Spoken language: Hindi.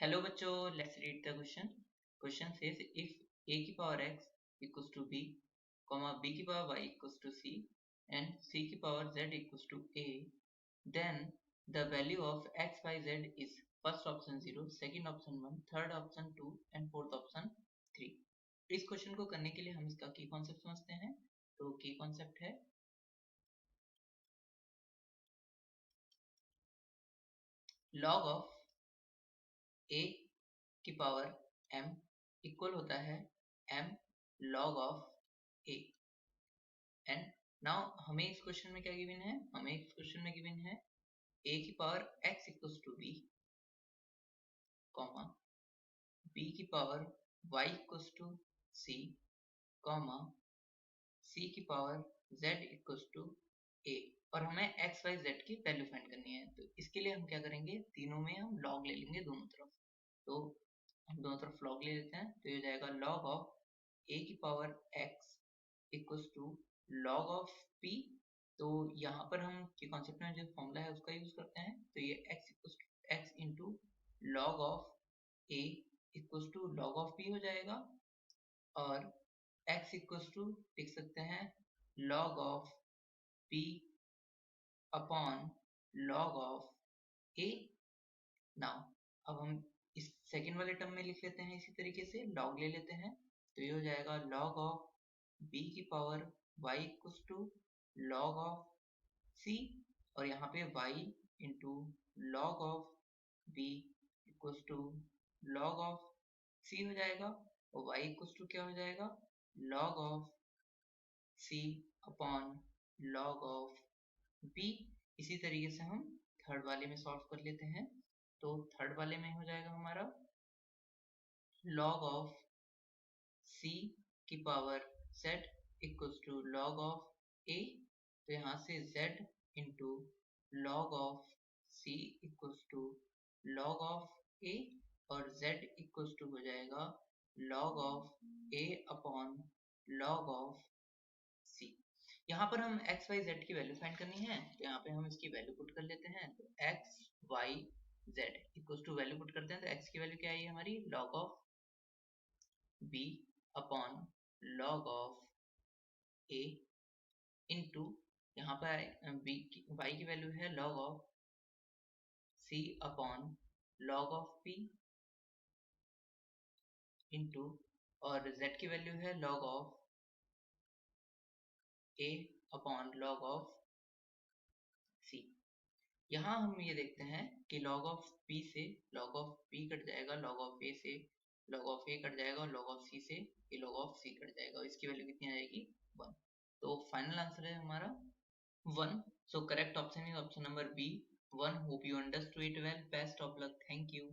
Hello बच्चों, let's read the question. Question says if a की power x equals to b, b की power y equals to c and c की power z equals to a, then the value of x, y, z is first option 0, second option 1, third option 2 and fourth option 3. इस क्वेश्चन को करने के लिए हम इसका की कॉन्सेप्ट समझते हैं. तो की कॉन्सेप्ट है log of a की पावर m इक्वल होता है m log of a. And now हमें इस क्वेश्चन में क्या गिवन है? हमें इस क्वेश्चन में गिवन है a की power x equals to b, comma b की power y equals to c, comma c की power z equals to a. और हमें x, y, z की वैल्यू फाइंड करनी है. तो इसके लिए हम क्या करेंगे? तीनों में हम लॉग ले लेंगे दोनों तरफ. तो हम दोनों तरफ लॉग ले लेते हैं. तो ये हो जाएगा लॉग ऑफ a की power x equals to log of p. तो यहाँ पर हम के कॉन्सेप्ट में जो फॉर्मूला है उसका यूज करते हैं. तो ये x equals to x into log of a equals to log of p हो जाएगा. और x इक्वल्स टू लिख सकते हैं log of p upon log of a. Now अब हम इस सेकेंड वाले टर्म में लिख लेते हैं, इसी तरीके से लॉग ले लेते हैं. तो ये हो जाएगा लॉग ऑफ b की power y equals to log of c, और यहाँ पे y into log of b equals to log of c हो जाएगा. और y इक्वल्स टू क्या हो जाएगा? Log of c upon log of b. इसी तरीके से हम थर्ड वाले में सॉल्व कर लेते हैं. तो थर्ड वाले में हो जाएगा हमारा log ऑफ c की power z equals to log of a. तो यहाँ से z into log of c equals to log of a, और z इक्वल्स टू हो जाएगा log of a upon log of c. यहाँ पर हम x, y, z की वैल्यू फाइंड करनी है. तो यहाँ पे हम इसकी वैल्यू पुट कर लेते हैं. तो x, y, z equals to value put करते हैं. तो x की वैल्यू क्या आई हमारी? log of b upon log of a into यहाँ पर y की वैल्यू है log of c upon log of p into, और z की वैल्यू है log of a upon log of c. यहाँ हम ये देखते हैं कि log ऑफ p से log ऑफ p कट जाएगा, log ऑफ a से log ऑफ a कट जाएगा, और log ऑफ c से ये log ऑफ c कट जाएगा. और इसकी वैल्यू कितनी आ जाएगी? 1. तो फाइनल आंसर है हमारा 1. So correct option is option number B, 1. Hope you understood it well. Best of luck. Thank you.